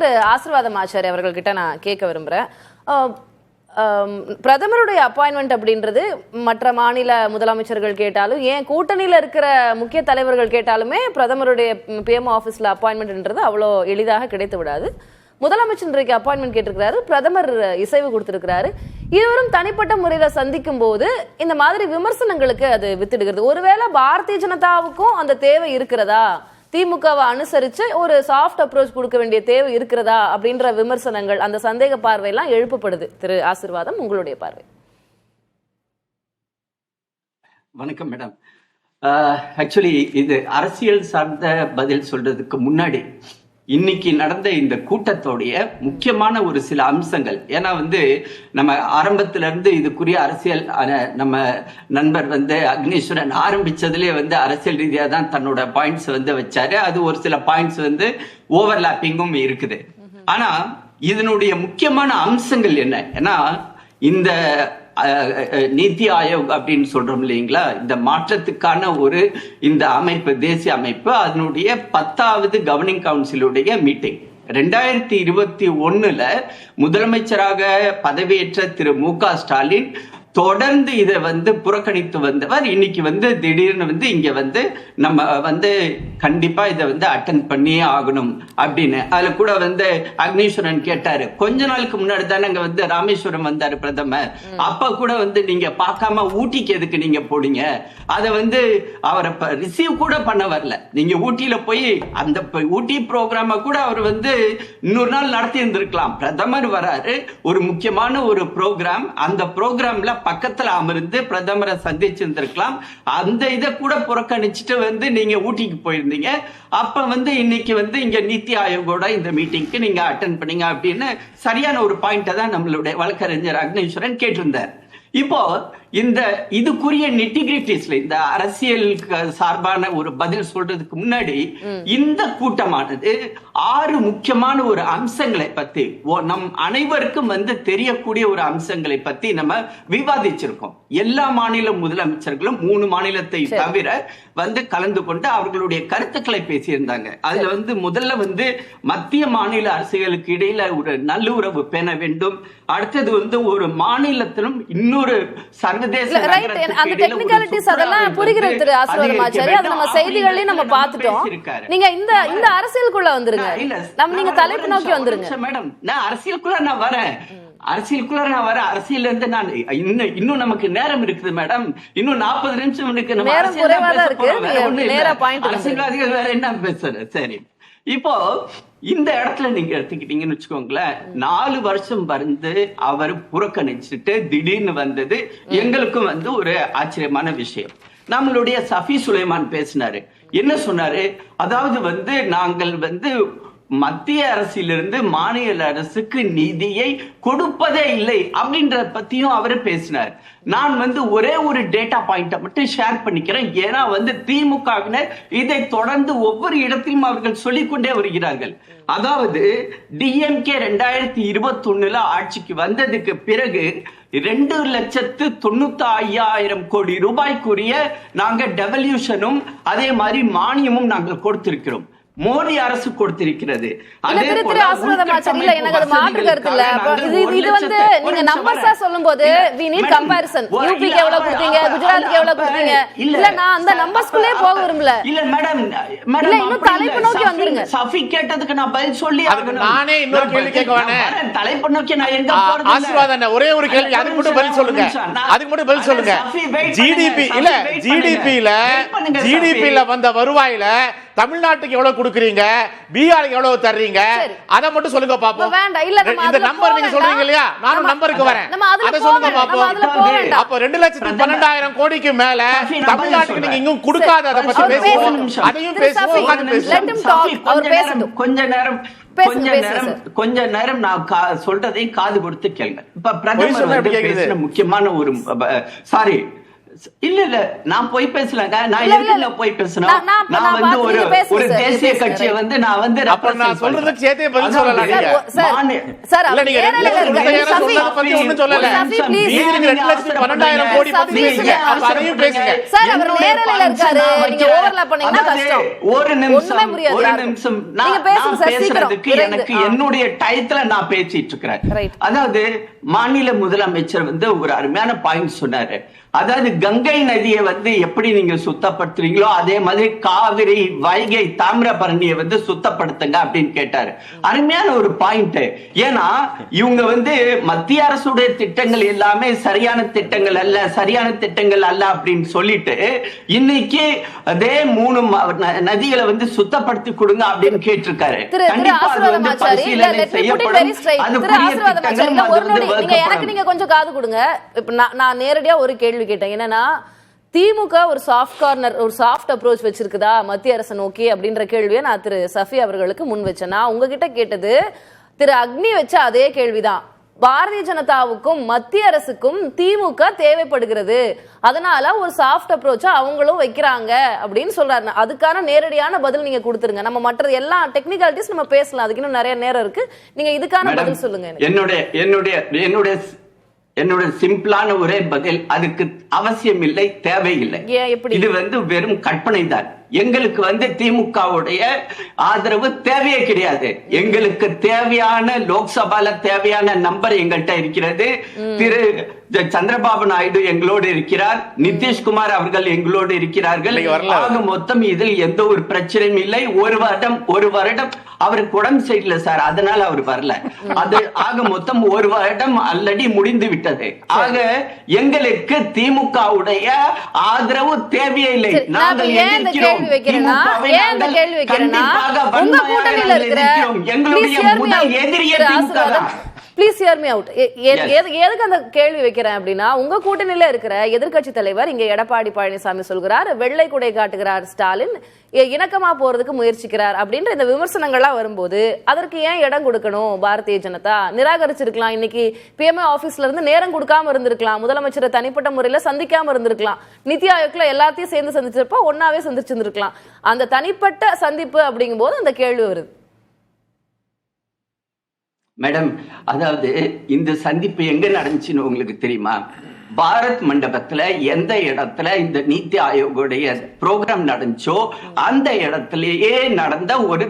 திரு ஆசீர்வாதம் ஆச்சாரி அவர்கள் கிட்ட நான் கேட்க விரும்புறேன். பிரதமருடைய அப்பாயின்மெண்ட் அப்படின்றது மற்ற மாநில முதலமைச்சர்கள் கேட்டாலும், ஏன் கூட்டணியில இருக்கிற முக்கிய தலைவர்கள் கேட்டாலுமே பிரதமருடைய பிஎம்ஓ ஆபீஸ்ல அப்பாயின்மெண்ட்ன்றது அவ்வளோ எளிதாக கிடைத்து விடாது. முதலமைச்சர் இன்றைக்கு அப்பாயின்மெண்ட் கேட்டிருக்கிறாரு, பிரதமர் இசைவு கொடுத்திருக்கிறாரு. இருவரும் தனிப்பட்ட முறையில சந்திக்கும் போது இந்த மாதிரி விமர்சனங்களுக்கு அது வித்திடுகிறது. ஒருவேளை பாரதிய ஜனதாவுக்கும் அந்த தேவை இருக்கிறதா, திமுகவை அனுசரிச்சு ஒரு சாஃப்ட் அப்ரோச் கொடுக்க வேண்டிய தேவை இருக்கிறதா அப்படின்ற விமர்சனங்கள், அந்த சந்தேக பார்வையெல்லாம் எழுப்பப்படுது. திரு ஆசீர்வாதம், உங்களுடைய பார்வை. வணக்கம் மேடம். ஆக்சுவலி இது அரசியல் சார்ந்த பதில் சொல்றதுக்கு முன்னாடி இன்னைக்கு நடந்த இந்த கூட்டத்தோடைய முக்கியமான ஒரு சில அம்சங்கள், ஏன்னா நம்ம ஆரம்பத்துல இருந்து இதுக்குரிய அரசியல் நம்ம நண்பர் அக்னீஸ்வரன் ஆரம்பிச்சதுலேயே அரசியல் ரீதியா தான் தன்னோட பாயிண்ட்ஸ் வச்சாரு. அது ஒரு சில பாயிண்ட்ஸ் ஓவர்லாப்பிங்கும் இருக்குது. ஆனா இதனுடைய முக்கியமான அம்சங்கள் என்ன, ஏன்னா இந்த நீத்தி ஆயோக் அப்படின்னு சொல்றோம் இல்லைங்களா, இந்த மாற்றத்துக்கான ஒரு இந்த அமைப்பு, தேசிய அமைப்பு, அதனுடைய 10வது கவர்னிங் கவுன்சிலுடைய மீட்டிங் 2021 முதலமைச்சராக பதவியேற்ற திரு மு.க. ஸ்டாலின் தொடர்ந்து இதை புறக்கணித்து வந்தவர். இன்னைக்கு திடீர்னு இங்க நம்ம கண்டிப்பா இதை அட்டென்ட் பண்ணியே ஆகணும் அப்படின்னு. அதுல கூட அக்னீஸ்வரன் கேட்டாரு, கொஞ்ச நாளுக்கு முன்னாடி தானே அங்க ராமேஸ்வரம் வந்தாரு பிரதமர், அப்ப கூட நீங்க பார்க்காம ஊட்டிக்கு எதுக்கு நீங்க போனீங்க, அதை அவரை ரிசீவ் கூட பண்ண வரல. நீங்க ஊட்டியில போய் அந்த ஊட்டி ப்ரோக்ராம கூட அவர் இன்னொரு நாள் நடத்தி இருந்திருக்கலாம். பிரதமர் வராரு, ஒரு முக்கியமான ஒரு ப்ரோக்ராம், அந்த ப்ரோக்ராம்ல பக்கத்துல அமர்ந்து பிரதமரை சந்திச்சிருந்திருக்கலாம். அந்த இதை கூட புறக்கணிச்சுட்டு நீங்க ஊட்டிக்கு போயிருந்தீங்க. அப்ப இன்னைக்கு இங்க நீத்தி ஆயோகோட இந்த மீட்டிங்க்கு நீங்க அட்டென்ட் பண்ணீங்க அப்படின்னு சரியான ஒரு பாயிண்ட தான் நம்மளுடைய வழக்கறிஞர் அக்னீஸ்வரன் கேட்டிருந்தார். இப்போ இந்த இதுக்குரிய நெட்டிகிரிட்டிஸ்ல இந்த அரசியல் சார்பான ஒரு பதில் சொல்றதுக்கு முன்னாடி இந்த கூட்டமானது 6 முக்கியமான ஒரு அம்சங்களை பத்தி, நம் அனைவருக்கும் தெரியக்கூடிய ஒரு அம்சங்களை பத்தி நம்ம விவாதிச்சிருக்கோம். எல்லா மாநில முதலமைச்சர்களும் 3 மாநிலத்தை தவிர கலந்து கொண்டு அவர்களுடைய கருத்துக்களை பேசியிருந்தாங்க. அதுல முதல்ல மத்திய மாநில அரசுகளுக்கு இடையில ஒரு நல்லுறவு பேண வேண்டும். அடுத்தது ஒரு மாநிலத்திலும் இன்னொரு சர்வதேச அந்த டெக்னிகாலிட்டிஸ் அதெல்லாம் புரிகிறது திரு ஆசீர்வாதம் ஆச்சாரி. அது நம்ம செய்திகளையும் நம்ம பார்த்துட்டோம். நீங்க இந்த அரசியலுக்குள்ள வந்துருங்க, நீங்க தலைப்பு நோக்கி வந்துருங்க. மேடம், நான் அரசியலுக்குள்ள நான் வரேன். அரசியல் இருந்து நான் இன்னும் நமக்கு நேரம் இருக்குது மேடம். இன்னும் 40 நிமிஷம் இருக்கு. நம்ம அரசியல்வாதிகள் வேற என்ன பேசுற. சரி, இப்போ இந்த இடத்துல நீங்க எடுத்துக்கிட்டீங்கன்னு வச்சுக்கோங்களேன், 4 வருஷம் அவர் புறக்கணிச்சுட்டு திடீர்னு வந்தது எங்களுக்கும் ஒரு ஆச்சரியமான விஷயம். நம்மளுடைய சஃபி சுலைமான் பேசினாரு, என்ன சொன்னாரு, அதாவது நாங்கள் மத்திய அரசிலிருந்து மாநில அரசுக்கு நிதியை கொடுப்பதே இல்லை அப்படின்றத பத்தியும் அவர் பேசினார். நான் ஒரே ஒரு டேட்டா பாயிண்ட மட்டும் ஷேர் பண்ணிக்கிறேன். ஏன்னா திமுகவினர் இதை தொடர்ந்து ஒவ்வொரு இடத்திலும் அவர்கள் சொல்லிக்கொண்டே வருகிறார்கள். அதாவது டிஎம்கே 2021 ஆட்சிக்கு வந்ததுக்கு பிறகு 2,95,000 கோடி ரூபாய்க்குரிய நாங்க டெவல்யூஷனும் அதே மாதிரி மானியமும் நாங்கள் கொடுத்திருக்கிறோம். மோடி அரசு கொடுத்திருக்கிறது. கேட்டதுக்கு நான் பதில் சொல்லி நானே இன்னொரு கேள்வி கேட்க வேணேன். தலைப்பு நோக்கி நான் எங்க போறது? ஒரே ஒரு கேள்வி, அதுக்கு மட்டும் பதில் சொல்லுங்க. அதுக்கு மட்டும் பதில் சொல்லுங்க. ஜிடிபில வந்த வருவாயில தமிழ்நாட்டுக்கு எவ்வளவு கொடுக்குறீங்க, பீகாருக்கு எவ்வளவு தர்றீங்க, அத மட்டும் சொல்லுங்க பாப்போம். இந்த நம்பர் நீங்க சொல்றீங்க இல்லையா, நானும் நம்பருக்கு வரேன், அத சொல்லுங்க பாப்போம். அப்ப 2,12,000 கோடிக்கு மேல தமிழ்நாட்டுக்கு நீங்க இன்னும் கொடுக்காத, அத பத்தி பேசுவோம். அதையும் பேசுவோம். கொஞ்ச நேரம் நான் சொல்றதையும் காது கொடுத்து கேளுங்க. இப்ப பிரதமர் முக்கியமான ஒரு இல்ல நான் போய் பேசலங்க. நான் இல்ல, எதுக்கு இல்ல. போய் பேசணும்? நான் நான் வந்து பார்த்து ஒரு நீங்க பேசுங்க ஒரு சார். தேசிய நீங்க கட்சியை பேசுங்க. வந்து நான் வந்து அப்புறம் நான் சொல்றதுக்கு சேர்த்தே பதில் சொல்லலாம் நீங்க. சார் இல்ல நீங்க 2,12,000 சொன்னதை பத்தி ஒண்ணும் சொல்லல. நீங்க 2,12,000 கோடி பத்தி பேசுங்க. அப்ப அதையும் பேசுங்க. சார் அவர் நேரலையில இருக்காரு. நீங்க ஓவர்லாப் பண்ணீங்கன்னா கஷ்டம். ஒரு நிமிஷம் நீங்க பேசுங்க சார் சீக்கிரம். பேசுறதுக்கு எனக்கு என்னுடைய டயத்துல நான் பேசிட்டு இருக்கிறேன். அதாவது மாநில முதலமைச்சர் வந்து ஒரு அருமையான பாயிண்ட் சொன்னாரு. அதாவது கங்கை நதியை வந்து எப்படி நீங்க சுத்தப்படுத்துறீங்களோ அதே மாதிரி காவிரி, வைகை, தாமிரபரணியை வந்து சுத்தப்படுத்துங்க அப்படின்னு கேட்டாரு. அருமையான ஒரு பாயிண்ட். ஏன்னா இவங்க வந்து மத்திய அரசுடைய திட்டங்கள் எல்லாமே சரியான திட்டங்கள் அல்ல அப்படின்னு சொல்லிட்டு இன்னைக்கு அதே 3 நதிகளை வந்து சுத்தப்படுத்தி கொடுங்க அப்படின்னு கேட்டிருக்காரு. கண்டிப்பா அது வந்து பரிசீலனை செய்யப்படும். அதுக்குரிய திட்டங்கள் நீங்க கொஞ்சம் காது கொடுங்க. இப்ப நான் நேரடியா ஒரு கேள்வி கேட்டேன். என்னன்னா திமுக ஒரு சாஃப்ட் கார்னர், ஒரு சாஃப்ட் அப்ரோச் வச்சிருக்குதா மத்திய அரசு நோக்கி அப்படின்ற கேள்வியை நான் திரு சஃபி அவர்களுக்கு முன் வச்சேன். நான் உங்ககிட்ட கேட்டது திரு அக்னி வச்ச அதே கேள்விதான். பாரதிய ஜனதாவுக்கும் மத்திய அரசுக்கும் திமுக தேவைப்படுகிறது, அதனால ஒரு சாஃப்ட் அப்ரோச்சா அவங்களும் வைக்கிறாங்க அப்படின்னு சொல்றாரு. அதுக்கான நேரடியான பதில் நீங்க கொடுத்துருங்க. நம்ம மற்ற எல்லா டெக்னிக்காலிட்டிஸ் நம்ம பேசலாம், அதுக்கு இன்னும் நிறைய நேரம் இருக்கு. நீங்க இதுக்கான பதில் சொல்லுங்க. என்னோட சிம்பிளான ஒரே பதில், அதுக்கு அவசியம் இல்லை, தேவையில்லை. இது வந்து வெறும் கற்பனை தான். எங்களுக்கு வந்து திமுகவுடைய ஆதரவு தேவையே கிடையாது. எங்களுக்கு தேவையான லோக்சபால தேவையான நம்பர் எங்கள்கிட்ட இருக்கிறது. திரு சந்திரபாபு நாயுடு எங்களோடு இருக்கிறார், நிதிஷ்குமார் அவர்கள் எங்களோடு இருக்கிறார்கள். ஆக மொத்தம் இதில் எந்த ஒரு பிரச்சனையும் இல்லை. ஒரு வருடம் அவருக்கு உடம்பு சரியில்லை சார், அதனால அவர் வரல. அது ஆக மொத்தம் ஒரு வருடம் ஆல்ரெடி முடிந்து விட்டது. ஆக எங்களுக்கு திமுகவுடைய ஆதரவு தேவையே இல்லை. நாங்கள் எங்களுடைய முதல் எதிரியே திமுக தான். Please hear me out. எதுக்கு அந்த கேள்வி வைக்கிறேன் அப்படின்னா, உங்க கூட்டணியில இருக்கிற எதிர்க்கட்சி தலைவர் இங்க எடப்பாடி பழனிசாமி சொல்கிறார், வெள்ளை குடை காட்டுகிறார் ஸ்டாலின், இணக்கமா போறதுக்கு முயற்சிக்கிறார் அப்படின்ற இந்த விமர்சனங்கள்லாம் வரும்போது அதற்கு ஏன் இடம் கொடுக்கணும்? பாரதிய ஜனதா நிராகரிச்சிருக்கலாம். இன்னைக்கு பிஎம்ஏ ஆபீஸ்ல இருந்து நேரம் கொடுக்காம இருந்திருக்கலாம், முதலமைச்சரை தனிப்பட்ட முறையில சந்திக்காம இருந்திருக்கலாம், நிதி ஆயோக்ல எல்லாத்தையும் சேர்ந்து சந்திச்சிருப்பா, ஒன்னாவே சந்திச்சிருந்திருக்கலாம். அந்த தனிப்பட்ட சந்திப்பு அப்படிங்கும் போது அந்த கேள்வி வருது. மேடம், அதாவது இந்த சந்திப்பு எங்க நடந்துச்சுன்னு உங்களுக்கு தெரியுமா? பாரத் மண்டபத்துல எந்த இடத்துல இந்த நீத்தி ஆயோகுடைய ப்ரோக்ராம் நடந்துச்சோ அந்த இடத்துலயே நடந்த ஒரு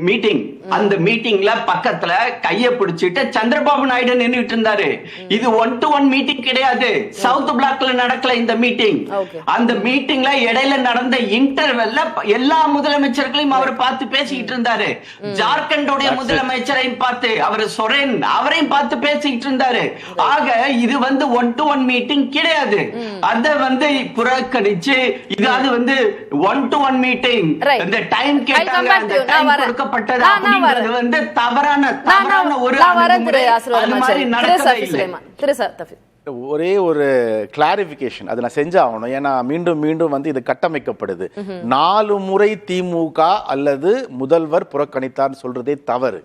மீட்டிங். அந்த மீட்டிங்ல பக்கத்துல கைய பிடிச்சிட்டு சந்திரபாபு நாயுடு நின்றுட்டு இருந்தாரு. இது 1-to-1 மீட்டிங் கிடையாது. சவுத் பிளாக்ல நடக்கல இந்த மீட்டிங். அந்த மீட்டிங்ல இடையில நடந்த இன்டர்வெல்ல எல்லா முதலமைச்சர்களையும் அவர் பார்த்து பேசிக்கிட்டு இருந்தாரு. ஜார்க்கண்டோடைய முதலமைச்சரையும் பார்த்து, அவர் சொரேன் அவரையும் பார்த்து பேசிக்கிட்டு இருந்தாரு. ஆக இது வந்து 1-to-1 மீட்டிங் கிடையாது. அத வந்து புறக்கணிச்சு இதாவது வந்து 1-to-1 மீட்டிங், இந்த டைம் கேட்டாங்க, அந்த டைம் கொடுக்கப்பட்டது அப்படிங்கிறது வந்து தவறான ஒரு அணுகுமுறை. அது மாதிரி நடக்கவே இல்லை. ஒரே ஒரு கிளாரிபிகேஷன் அது நான் செஞ்சாகணும். ஏன்னா மீண்டும் மீண்டும் வந்து இது கட்டமைக்கப்படுது. 4 முறை திமுக அல்லது முதல்வர் புறக்கணித்தார் சொல்றதே தவறு.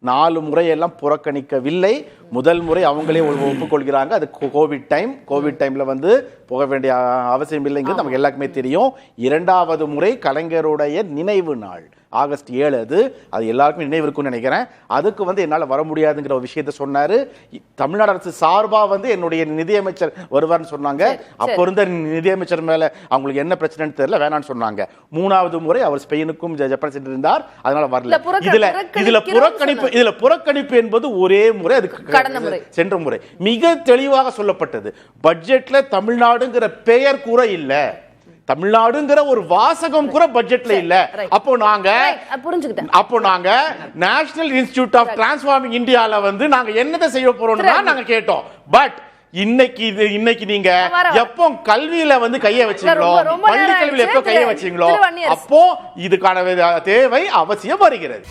4 முறையெல்லாம் புறக்கணிக்கவில்லை. முதல் முறை அவங்களே ஒப்புக்கொள்கிறாங்க. அது கோவிட் டைம்ல வந்து போக வேண்டிய அவசியம் இல்லைங்கிறது நமக்கு எல்லாருக்குமே தெரியும். 2வது முறை கலைஞருடைய நினைவு நாள் ஆகஸ்ட் 7, அது எல்லாருக்கும் நினைவு இருக்கும்னு நினைக்கிறேன். அதுக்கு வந்து என்னால் வர முடியாதுங்கிற ஒரு விஷயத்த சொன்னாரு. தமிழ்நாடு அரசு சார்பா வந்து என்னுடைய நிதியமைச்சர் வருவார்னு சொன்னாங்க. அப்போ இருந்த நிதியமைச்சர் மேல அவங்களுக்கு என்ன பிரச்சனைன்னு தெரியல, வேணான்னு சொன்னாங்க. 3வது முறை அவர் ஸ்பெயினுக்கும் ஜப்பான் சென்று இருந்தார், அதனால வரல. இதுல புறக்கணிப்பு என்பது ஒரே முறை, அதுக்கு சென்ற முறை மிக தெளிவாக சொல்லப்பட்டது. பட்ஜெட்ல தமிழ்நாடுங்கிற பெயர் கூட இல்ல, தமிழ்நாடுங்கிற ஒரு வாசகம் கூட பட்ஜெட்ல இல்ல. அப்போ நாங்க நேஷனல் இன்ஸ்டிடியூட் ஆஃப் டிரான்ஸ்ஃபார்மிங் இந்தியால வந்து நாங்க என்னதை செய்ய போறோம்னு நாங்க கேட்டோம். பட் இன்னைக்கு நீங்க எப்போ கல்வியில வந்து கைய வச்சீங்களோ, பள்ளி கல்வியில எப்போ கைய வச்சீங்களோ, அப்போ இதுக்கான தேவை அவசியம் வருகிறது.